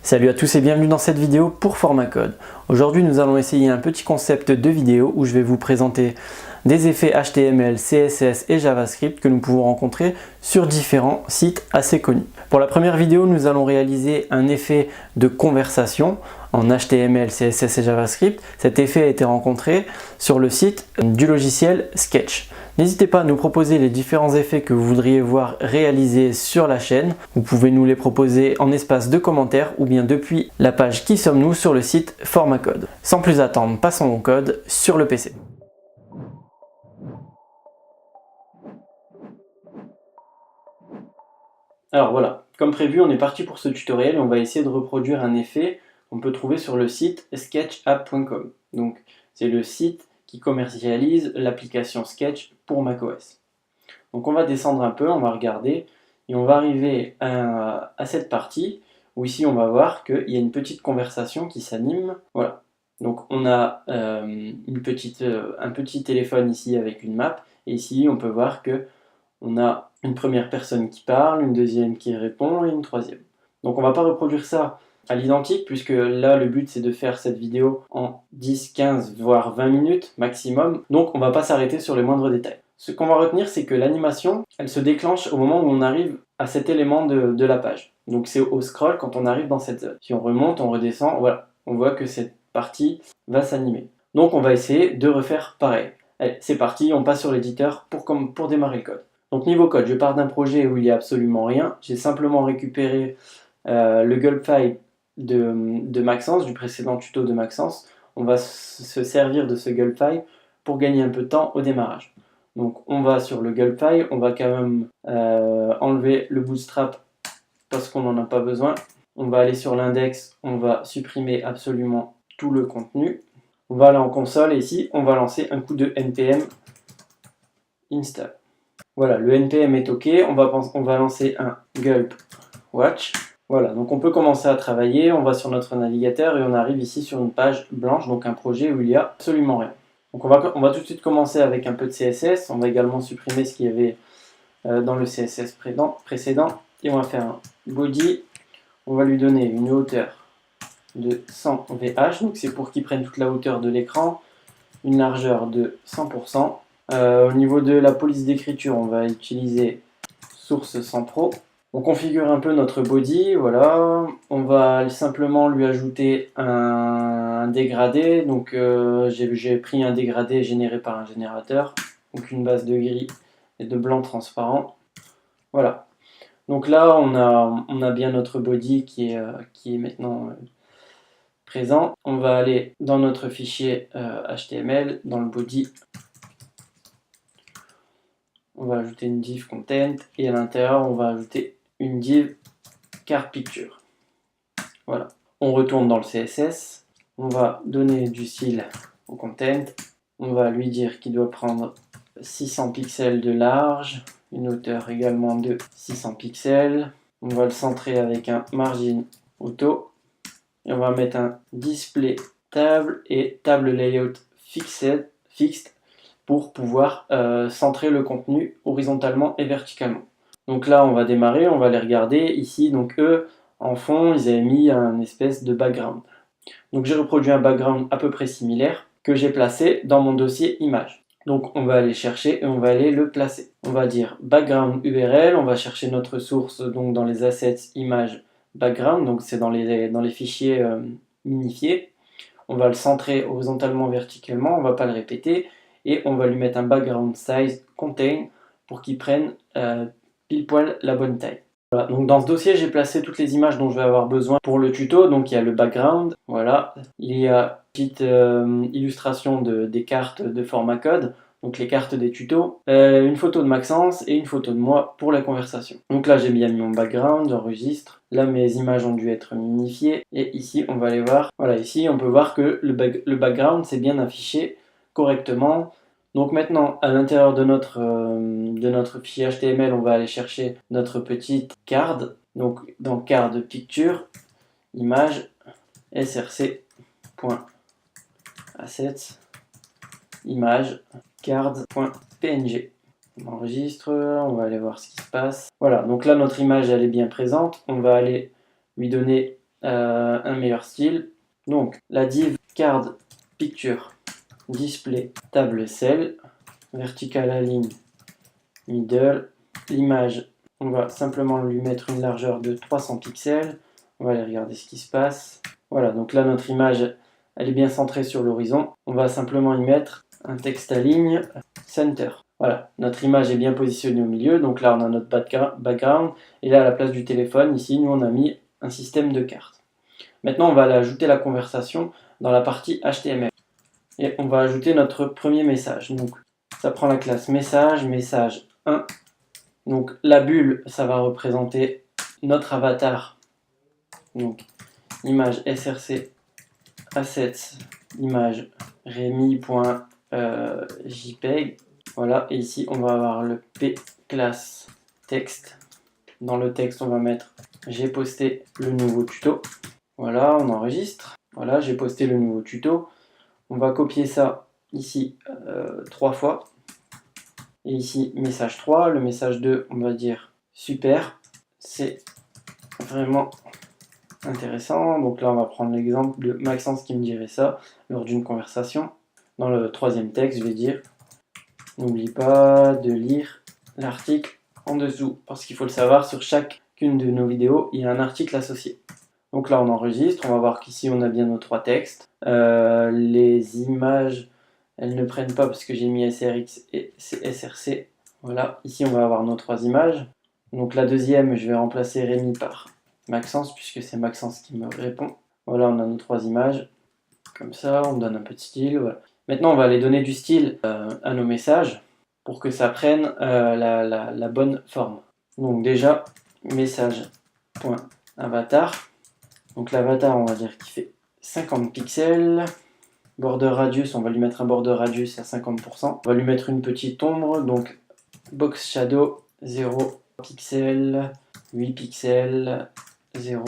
Salut à tous et bienvenue dans cette vidéo pour Formacode. Aujourd'hui nous allons essayer un petit concept de vidéo où je vais vous présenter des effets HTML, CSS et JavaScript que nous pouvons rencontrer sur différents sites assez connus. Pour la première vidéo, nous allons réaliser un effet de conversation en HTML, CSS et JavaScript. Cet effet a été rencontré sur le site du logiciel Sketch. N'hésitez pas à nous proposer les différents effets que vous voudriez voir réalisés sur la chaîne. Vous pouvez nous les proposer en espace de commentaires ou bien depuis la page Qui sommes-nous sur le site Formacode. Sans plus attendre, passons au code sur le PC. Alors voilà, comme prévu, on est parti pour ce tutoriel et on va essayer de reproduire un effet qu'on peut trouver sur le site sketchapp.com. Donc c'est le site qui commercialise l'application Sketch pour macOS. Donc on va descendre un peu, on va regarder et on va arriver à cette partie où ici on va voir qu'il y a une petite conversation qui s'anime. Voilà, donc on a un petit téléphone ici avec une map et ici on peut voir que on a une première personne qui parle, une deuxième qui répond et une troisième. Donc on ne va pas reproduire ça à l'identique puisque là le but c'est de faire cette vidéo en 10, 15 voire 20 minutes maximum. Donc on ne va pas s'arrêter sur les moindres détails. Ce qu'on va retenir c'est que l'animation elle se déclenche au moment où on arrive à cet élément de la page. Donc c'est au scroll quand on arrive dans cette zone. Si on remonte, on redescend, voilà, on voit que cette partie va s'animer. Donc on va essayer de refaire pareil. Allez, c'est parti, on passe sur l'éditeur pour démarrer le code. Donc niveau code, je pars d'un projet où il n'y a absolument rien. J'ai simplement récupéré le gulp file de Maxence, du précédent tuto de Maxence. On va se servir de ce gulp file pour gagner un peu de temps au démarrage. Donc on va sur le gulp file, on va quand même enlever le bootstrap parce qu'on n'en a pas besoin. On va aller sur l'index, on va supprimer absolument tout le contenu. On va aller en console et ici on va lancer un coup de npm install. Voilà, le npm est OK, on va lancer un gulp watch. Voilà, donc on peut commencer à travailler, on va sur notre navigateur et on arrive ici sur une page blanche, donc un projet où il n'y a absolument rien. Donc on va tout de suite commencer avec un peu de CSS, on va également supprimer ce qu'il y avait dans le CSS précédent et on va faire un body, on va lui donner une hauteur de 100 VH, donc c'est pour qu'il prenne toute la hauteur de l'écran, une largeur de 100%. Au niveau de la police d'écriture, on va utiliser source sans pro. On configure un peu notre body, voilà. On va simplement lui ajouter un dégradé. Donc j'ai pris un dégradé généré par un générateur. Donc une base de gris et de blanc transparent. Voilà. Donc là, on a bien notre body qui est maintenant présent. On va aller dans notre fichier HTML, dans le body. On va ajouter une div content et à l'intérieur on va ajouter une div card picture. Voilà. On retourne dans le CSS. On va donner du style au content. On va lui dire qu'il doit prendre 600 pixels de large, une hauteur également de 600 pixels. On va le centrer avec un margin auto. Et on va mettre un display table et table layout fixed pour pouvoir centrer le contenu horizontalement et verticalement. Donc là, on va démarrer, on va les regarder. Ici, donc eux, en fond, ils avaient mis un espèce de background. Donc j'ai reproduit un background à peu près similaire que j'ai placé dans mon dossier image. Donc on va aller chercher et on va aller le placer. On va dire background URL, on va chercher notre source donc dans les assets image background, donc c'est dans les fichiers minifiés. On va le centrer horizontalement, verticalement, on ne va pas le répéter. Et on va lui mettre un background size contain pour qu'il prenne pile poil la bonne taille. Voilà, donc dans ce dossier j'ai placé toutes les images dont je vais avoir besoin pour le tuto. Donc il y a le background, voilà, il y a une petite illustration des cartes de format code, donc les cartes des tutos, une photo de Maxence et une photo de moi pour la conversation. Donc là j'ai bien mis mon background, j'enregistre, là mes images ont dû être minifiées et ici on va aller voir, voilà, ici on peut voir que le background c'est bien affiché correctement. Donc maintenant, à l'intérieur de notre fichier HTML, on va aller chercher notre petite card. Donc dans card picture, image, src.assets, image, card.png. On enregistre, on va aller voir ce qui se passe. Voilà, donc là notre image elle est bien présente. On va aller lui donner un meilleur style. Donc la div card picture display table cell, vertical align middle. L'image, on va simplement lui mettre une largeur de 300 pixels. On va aller regarder ce qui se passe. Voilà, donc là notre image, elle est bien centrée sur l'horizon. On va simplement y mettre un texte à ligne center. Voilà, notre image est bien positionnée au milieu. Donc là on a notre background. Et là à la place du téléphone, ici, nous on a mis un système de cartes. Maintenant on va aller ajouter la conversation dans la partie HTML. Et on va ajouter notre premier message. Donc ça prend la classe message, message 1. Donc la bulle, ça va représenter notre avatar. Donc image src assets, image remi.jpeg. Voilà, et ici on va avoir le p classe texte. Dans le texte, on va mettre j'ai posté le nouveau tuto. Voilà, on enregistre. Voilà, j'ai posté le nouveau tuto. On va copier ça ici 3 fois. Et ici, message 3. Le message 2, on va dire super. C'est vraiment intéressant. Donc là, on va prendre l'exemple de Maxence qui me dirait ça lors d'une conversation. Dans le troisième texte, je vais dire n'oublie pas de lire l'article en dessous. Parce qu'il faut le savoir, sur chacune de nos vidéos, il y a un article associé. Donc là, on enregistre. On va voir qu'ici, on a bien nos 3 textes. Les images, elles ne prennent pas parce que j'ai mis SRX et SRC. Voilà, ici, on va avoir nos 3 images. Donc la deuxième, je vais remplacer Rémi par Maxence, puisque c'est Maxence qui me répond. Voilà, on a nos 3 images. Comme ça, on donne un peu de style. Voilà. Maintenant, on va aller donner du style à nos messages pour que ça prenne la bonne forme. Donc déjà, message.avatar. Donc l'avatar, on va dire qu'il fait 50 pixels. Border radius, on va lui mettre un border radius à 50%. On va lui mettre une petite ombre, donc box shadow 0 pixels, 8 pixels, 0.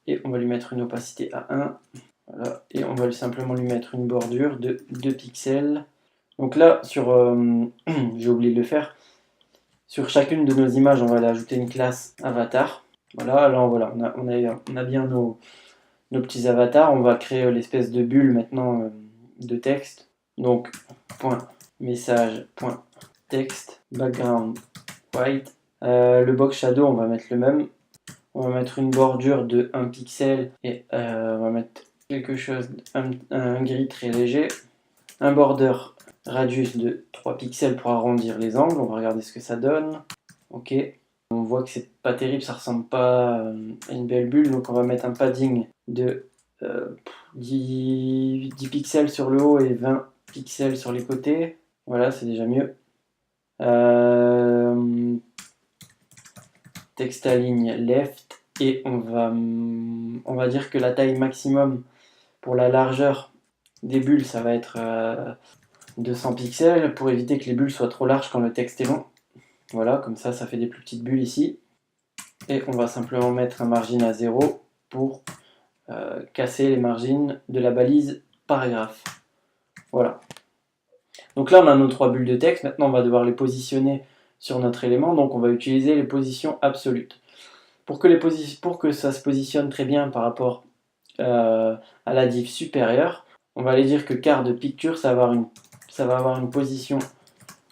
Et on va lui mettre une opacité à 1. Voilà. Et on va simplement lui mettre une bordure de 2 pixels. Donc là, j'ai oublié de le faire. Sur chacune de nos images, on va aller ajouter une classe avatar. Voilà, alors voilà, on a bien nos petits avatars. On va créer l'espèce de bulle maintenant de texte. Donc, point message, point texte, background white. Le box shadow, on va mettre le même. On va mettre une bordure de 1 pixel et on va mettre quelque chose, un gris très léger. Un border radius de 3 pixels pour arrondir les angles. On va regarder ce que ça donne. Ok. On voit que c'est pas terrible, ça ressemble pas à une belle bulle. Donc on va mettre un padding de 10 pixels sur le haut et 20 pixels sur les côtés. Voilà, c'est déjà mieux. Texte à ligne left. Et on va dire que la taille maximum pour la largeur des bulles, ça va être 200 pixels pour éviter que les bulles soient trop larges quand le texte est long. Voilà, comme ça fait des plus petites bulles ici. Et on va simplement mettre un margin à 0 pour casser les margines de la balise paragraphe. Voilà. Donc là, on a nos 3 bulles de texte. Maintenant, on va devoir les positionner sur notre élément. Donc, on va utiliser les positions absolutes. Pour que ça se positionne très bien par rapport à la div supérieure, on va aller dire que card de picture, ça va avoir une position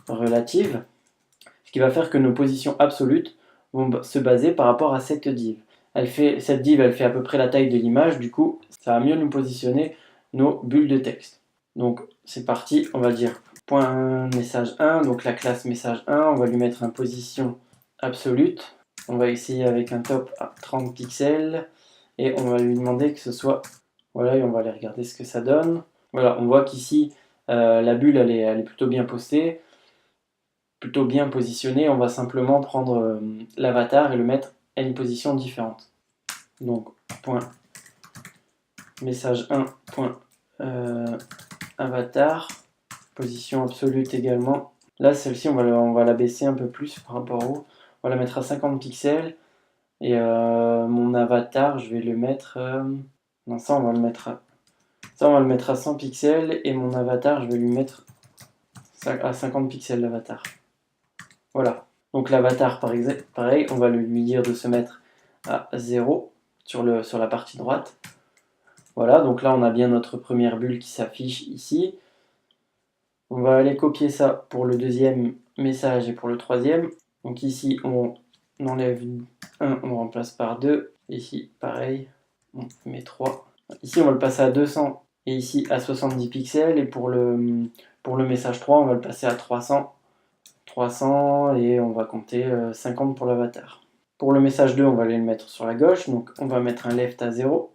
relative, ce qui va faire que nos positions absolutes vont se baser par rapport à cette div. Cette div, elle fait à peu près la taille de l'image, du coup, ça va mieux nous positionner nos bulles de texte. Donc, c'est parti, on va dire point message 1, donc la classe message 1, on va lui mettre une position absolute. On va essayer avec un top à 30 pixels et on va lui demander que ce soit... Voilà, et on va aller regarder ce que ça donne. Voilà, on voit qu'ici, la bulle, elle est plutôt bien postée, plutôt bien positionnée. On va simplement prendre l'avatar et le mettre à une position différente. Donc, point message 1, point avatar, position absolute également. Là, celle-ci, on va la baisser un peu plus par rapport au... On va la mettre à 50 pixels. Et mon avatar, je vais le mettre... non, ça, on va le mettre à 100 pixels. Et mon avatar, je vais lui mettre à 50 pixels l'avatar. Voilà. Donc l'avatar, pareil, on va lui dire de se mettre à 0 sur la partie droite. Voilà, donc là on a bien notre première bulle qui s'affiche ici. On va aller copier ça pour le deuxième message et pour le troisième. Donc ici on enlève 1, on remplace par 2. Ici pareil, on met 3. Ici on va le passer à 200 et ici à 70 pixels. Et pour le message 3 on va le passer à 300. 300 et on va compter 50 pour l'avatar. Pour le message 2 on va aller le mettre sur la gauche. Donc on va mettre un left à 0.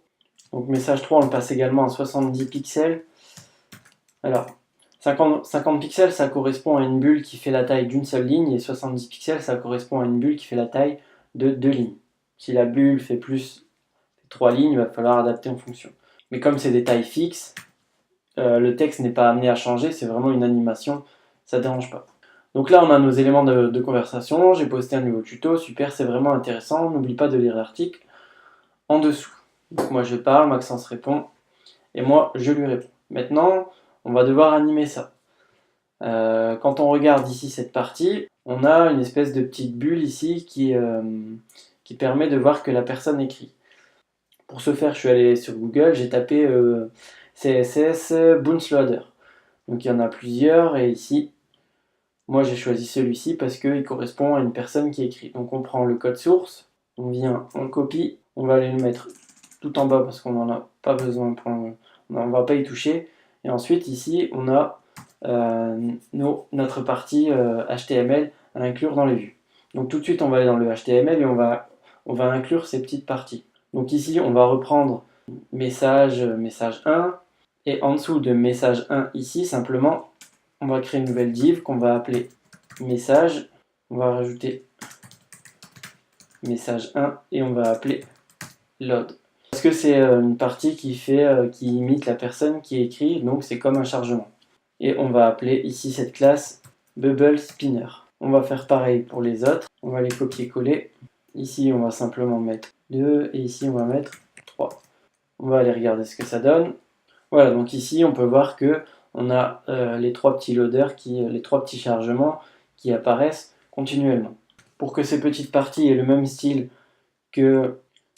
Donc message 3 on le passe également à 70 pixels. Alors 50 pixels ça correspond à une bulle qui fait la taille d'une seule ligne et 70 pixels ça correspond à une bulle qui fait la taille de 2 lignes. Si la bulle fait plus 3 lignes, il va falloir adapter en fonction. Mais comme c'est des tailles fixes, le texte n'est pas amené à changer, c'est vraiment une animation, ça ne dérange pas. Donc là on a nos éléments de conversation, j'ai posté un nouveau tuto, super, c'est vraiment intéressant, n'oublie pas de lire l'article en dessous. Donc moi je parle, Maxence répond, et moi je lui réponds. Maintenant, on va devoir animer ça. Quand on regarde ici cette partie, on a une espèce de petite bulle ici qui permet de voir que la personne écrit. Pour ce faire, je suis allé sur Google, j'ai tapé CSS Bootloader. Donc il y en a plusieurs, et ici, moi j'ai choisi celui-ci parce qu'il correspond à une personne qui écrit. Donc on prend le code source, on vient, on le copie, on va aller le mettre tout en bas parce qu'on n'en a pas besoin, on ne va pas y toucher. Et ensuite ici, on a notre partie HTML à inclure dans les vues. Donc tout de suite, on va aller dans le HTML et on va inclure ces petites parties. Donc ici, on va reprendre message 1, et en dessous de message 1 ici, simplement, on va créer une nouvelle div qu'on va appeler message. On va rajouter message 1 et on va appeler load. Parce que c'est une partie qui imite la personne qui écrit, donc c'est comme un chargement. Et on va appeler ici cette classe Bubble Spinner. On va faire pareil pour les autres. On va les copier-coller. Ici, on va simplement mettre 2 et ici, on va mettre 3. On va aller regarder ce que ça donne. Voilà, donc ici, on peut voir que on a les trois petits loaders, les trois petits chargements qui apparaissent continuellement. Pour que ces petites parties aient le même style que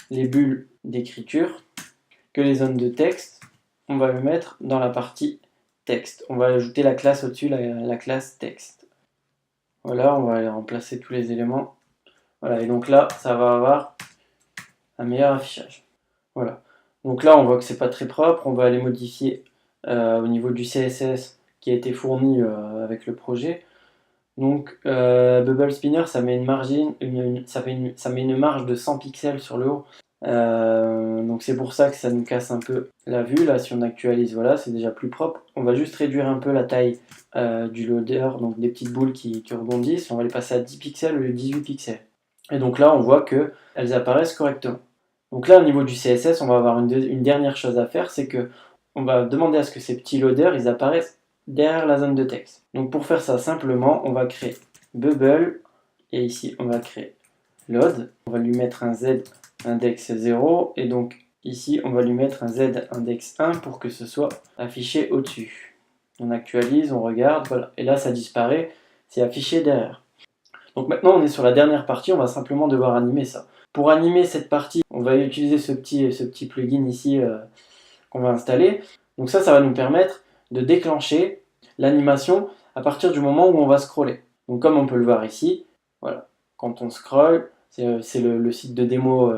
les bulles d'écriture, que les zones de texte, on va le mettre dans la partie texte. On va ajouter la classe au-dessus, la classe texte. Voilà, on va aller remplacer tous les éléments. Voilà, et donc là, ça va avoir un meilleur affichage. Voilà. Donc là, on voit que c'est pas très propre. On va aller modifier au niveau du CSS qui a été fourni avec le projet. Donc Bubble Spinner, ça met ça met une marge de 100 pixels sur le haut. Donc c'est pour ça que ça nous casse un peu la vue. Là, si on actualise, voilà, c'est déjà plus propre. On va juste réduire un peu la taille du loader, donc des petites boules qui rebondissent. On va les passer à 10 pixels au lieu de 18 pixels. Et donc là, on voit qu'elles apparaissent correctement. Donc là, au niveau du CSS, on va avoir une dernière chose à faire, c'est que on va demander à ce que ces petits loaders, ils apparaissent derrière la zone de texte. Donc pour faire ça simplement, on va créer Bubble, et ici on va créer Load. On va lui mettre un Z index 0, et donc ici on va lui mettre un Z index 1 pour que ce soit affiché au-dessus. On actualise, on regarde, voilà, et là ça disparaît, c'est affiché derrière. Donc maintenant on est sur la dernière partie, on va simplement devoir animer ça. Pour animer cette partie, on va utiliser ce petit plugin ici qu'on va installer. Donc ça va nous permettre de déclencher l'animation à partir du moment où on va scroller. Donc comme on peut le voir ici, voilà, quand on scrolle, c'est le site de démo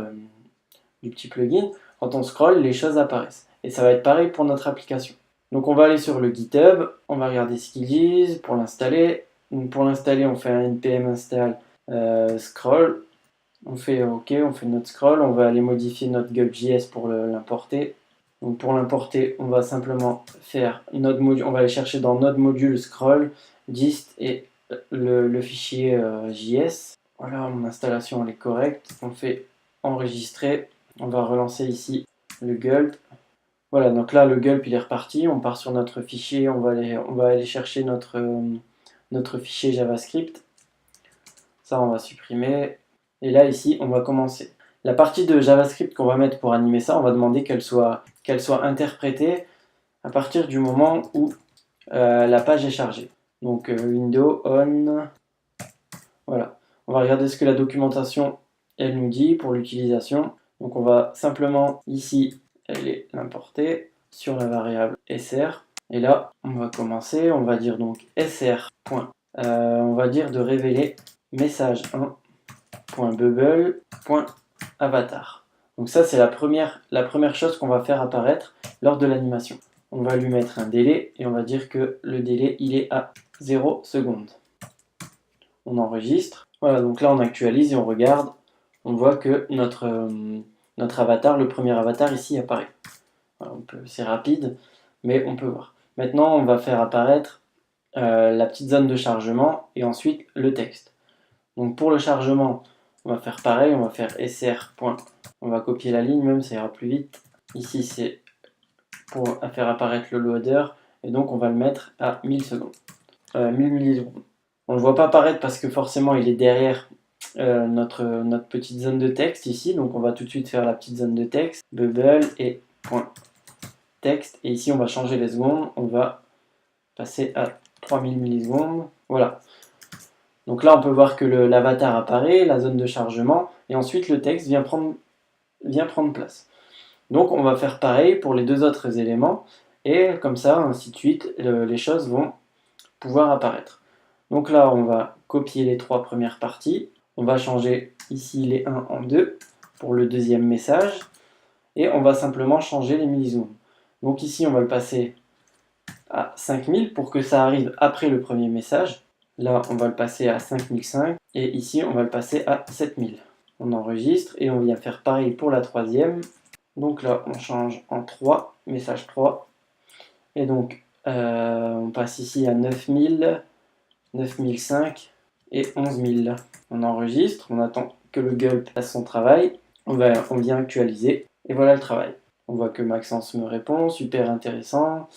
du petit plugin, quand on scrolle, les choses apparaissent. Et ça va être pareil pour notre application. Donc on va aller sur le GitHub, on va regarder ce qu'ils disent pour l'installer. Donc pour l'installer, on fait un npm install scroll. On fait OK, on fait notre scroll, on va aller modifier notre gulp.js pour l'importer. Donc pour l'importer, on va simplement faire notre module, on va aller chercher dans notre module scroll, dist et le fichier JS. Voilà, mon installation elle est correcte. On fait enregistrer. On va relancer ici le gulp. Voilà, donc là le gulp il est reparti. On part sur notre fichier, on va aller chercher notre fichier JavaScript. Ça on va supprimer. Et là ici on va commencer. La partie de JavaScript qu'on va mettre pour animer ça, on va demander qu'elle soit interprétée à partir du moment où la page est chargée. Donc window on, voilà. On va regarder ce que la documentation elle nous dit pour l'utilisation, donc on va simplement ici aller l'importer sur la variable sr. Et là, on va commencer, on va dire donc sr. On va dire de révéler message1.bubble.avatar. Donc ça, c'est la première chose qu'on va faire apparaître lors de l'animation. On va lui mettre un délai et on va dire que le délai, il est à 0 secondes. On enregistre. Voilà, donc là, on actualise et on regarde. On voit que notre avatar, le premier avatar ici, apparaît. Voilà, c'est rapide, mais on peut voir. Maintenant, on va faire apparaître la petite zone de chargement et ensuite le texte. Donc pour le chargement, on va faire pareil, on va faire sr. On va copier la ligne même, ça ira plus vite. Ici, c'est pour faire apparaître le loader, et donc on va le mettre à 1000 secondes, 1000 millisecondes. On ne le voit pas apparaître parce que forcément il est derrière notre petite zone de texte ici, donc on va tout de suite faire la petite zone de texte, bubble et point texte, et ici on va changer les secondes, on va passer à 3000 millisecondes, voilà. Donc là on peut voir que l'avatar apparaît, la zone de chargement, et ensuite le texte vient prendre place. Donc on va faire pareil pour les deux autres éléments, et comme ça, ainsi de suite, les choses vont pouvoir apparaître. Donc là, on va copier les trois premières parties, on va changer ici les 1 en 2 pour le deuxième message, et on va simplement changer les millisecondes. Donc ici, on va le passer à 5000 pour que ça arrive après le premier message. Là, on va le passer à 5005, et ici, on va le passer à 7000. On enregistre, et on vient faire pareil pour la troisième. Donc là, on change en 3, message 3. Et donc, on passe ici à 9000, 9005 et 11000. On enregistre, on attend que le gulp fasse son travail. On vient actualiser. Et voilà le travail. On voit que Maxence me répond, super intéressant.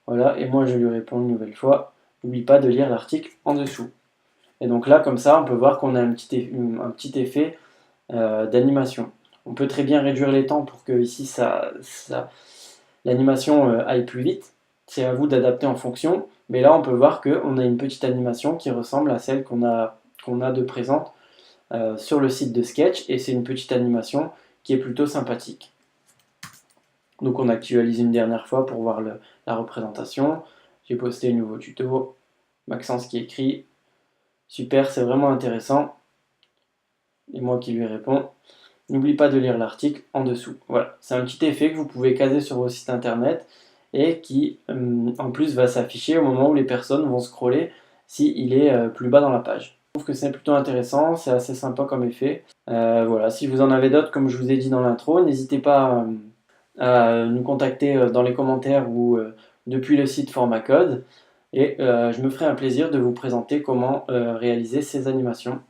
Voilà, et moi je lui réponds une nouvelle fois. N'oublie pas de lire l'article en dessous. Et donc là, comme ça, on peut voir qu'on a un petit effet d'animation. On peut très bien réduire les temps pour que ici l'animation aille plus vite. C'est à vous d'adapter en fonction. Mais là, on peut voir qu'on a une petite animation qui ressemble à celle qu'on a de présente sur le site de Sketch. Et c'est une petite animation qui est plutôt sympathique. Donc on actualise une dernière fois pour voir la représentation. J'ai posté un nouveau tuto. Maxence qui écrit. Super, c'est vraiment intéressant. Et moi qui lui réponds. N'oublie pas de lire l'article en dessous. Voilà, c'est un petit effet que vous pouvez caser sur vos sites internet et qui en plus va s'afficher au moment où les personnes vont scroller s'il est plus bas dans la page. Je trouve que c'est plutôt intéressant, c'est assez sympa comme effet. Voilà, si vous en avez d'autres, comme je vous ai dit dans l'intro, n'hésitez pas à nous contacter dans les commentaires ou depuis le site Formacode. Et je me ferai un plaisir de vous présenter comment réaliser ces animations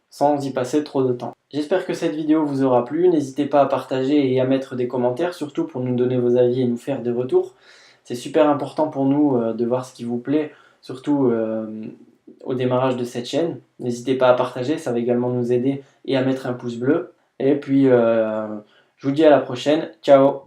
sans y passer trop de temps. J'espère que cette vidéo vous aura plu, n'hésitez pas à partager et à mettre des commentaires, surtout pour nous donner vos avis et nous faire des retours. C'est super important pour nous de voir ce qui vous plaît, surtout au démarrage de cette chaîne. N'hésitez pas à partager, ça va également nous aider et à mettre un pouce bleu. Et puis, je vous dis à la prochaine, ciao!